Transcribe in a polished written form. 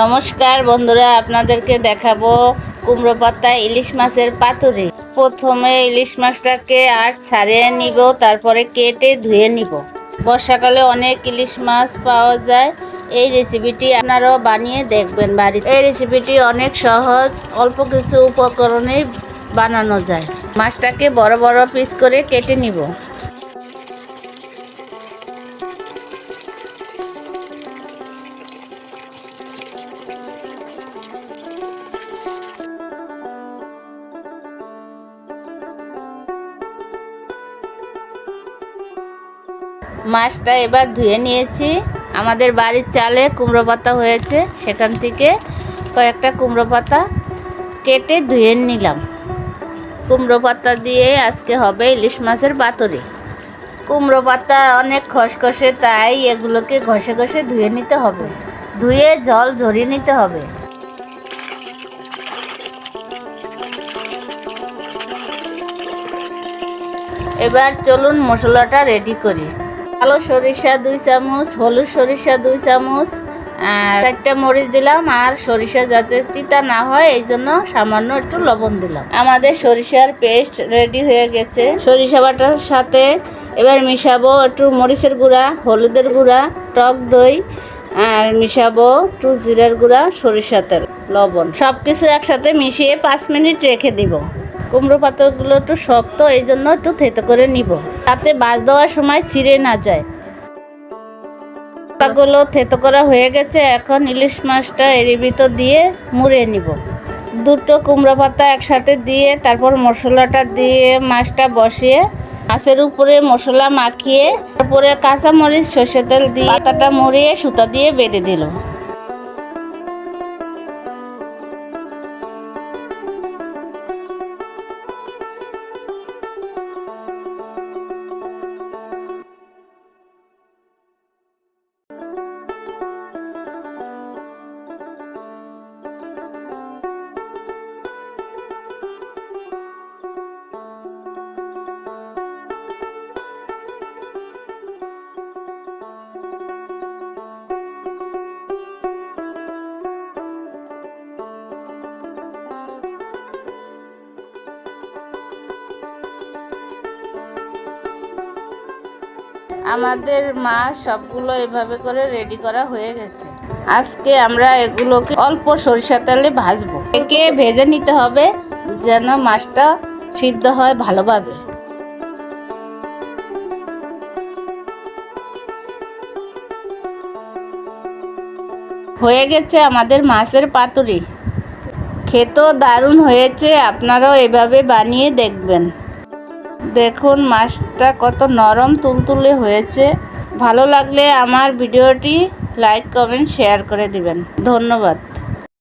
নমস্কার বন্ধুরা, আপনাদেরকে দেখাবো কুমড়ো পাতা ইলিশ মাছের পাতুরি। প্রথমে ইলিশ মাছটাকে ছাড়িয়ে নিব, তারপরে কেটে ধুয়ে নিব। বর্ষাকালে অনেক ইলিশ মাছ পাওয়া যায়। এই রেসিপিটি আপনারাও বানিয়ে দেখবেন বাড়িতে। এই রেসিপিটি অনেক সহজ, অল্প কিছু উপকরণেই বানানো যায়। মাছটাকে বড় বড় পিস করে কেটে নিব। মাছটা এবার ধুয়ে নিয়েছি। আমাদের বাড়ির চালে কুমড়ো পাতা হয়েছে, সেখান থেকে কয়েকটা কুমড়ো পাতা কেটে ধুয়ে নিলাম। কুমড়ো পাতা দিয়ে আজকে হবে ইলিশ মাছের পাতুরি। কুমড়ো পাতা অনেক খসখসে, তাই এগুলোকে ঘষে ঘষে ধুয়ে নিতে হবে। ধুয়ে জল ঝরিয়ে নিতে হবে। এবার চলুন মশলাটা রেডি করি। কালো সরিষা 2 চামচ, হলুদ সরিষা 2 চামচ, আর 4টা মরিচ দিলাম। আর সরিষা যাতে তিতা না হয় এই জন্য সামান্য একটু লবণ দিলাম। আমাদের সরিষার পেস্ট রেডি হয়ে গেছে। সরিষা বাটার সাথে এবার মিশাবো একটু মরিচের গুঁড়া, হলুদের গুঁড়া, টক দই, আর মিশাবো একটু জিরার গুঁড়া, সরিষা তেল, লবণ, সব কিছু একসাথে মিশিয়ে 5 মিনিট রেখে দিব। কুমড়ো পাতাগুলো একটু শক্ত, এই জন্য একটু থেতো করে নিব, তাতে বাজ দেওয়ার সময় ছিঁড়ে না যায়। পাতাগুলো থেতো করা হয়ে গেছে। এখন ইলিশ মাছটা এর ভিতর দিয়ে মুড়ে নিব। 2টো কুমড়ো পাতা একসাথে দিয়ে তারপর মশলাটা দিয়ে মাছটা বসিয়ে মাছের উপরে মশলা মাখিয়ে তারপরে কাঁচামরিচ, সরষের তেল দিয়ে পাতাটা মুড়িয়ে সুতা দিয়ে বেঁধে দিল। আমাদের মাছ সবগুলো এভাবে করে রেডি করা হয়ে গেছে। আজকে আমরা এগুলোকে অল্প সরিষা তেলে ভাজবো। একে ভেজে নিতে হবে যেন মাছটা সিদ্ধ হয় ভালোভাবে। হয়ে গেছে আমাদের মাছের পাতুরি। খেতেও দারুণ হয়েছে, আপনারাও এভাবে বানিয়ে দেখবেন। দেখুন মাছটা কত নরম তুলতুলে হয়েছে। ভালো লাগলে আমার ভিডিওটি লাইক, কমেন্ট, শেয়ার করে দিবেন। ধন্যবাদ।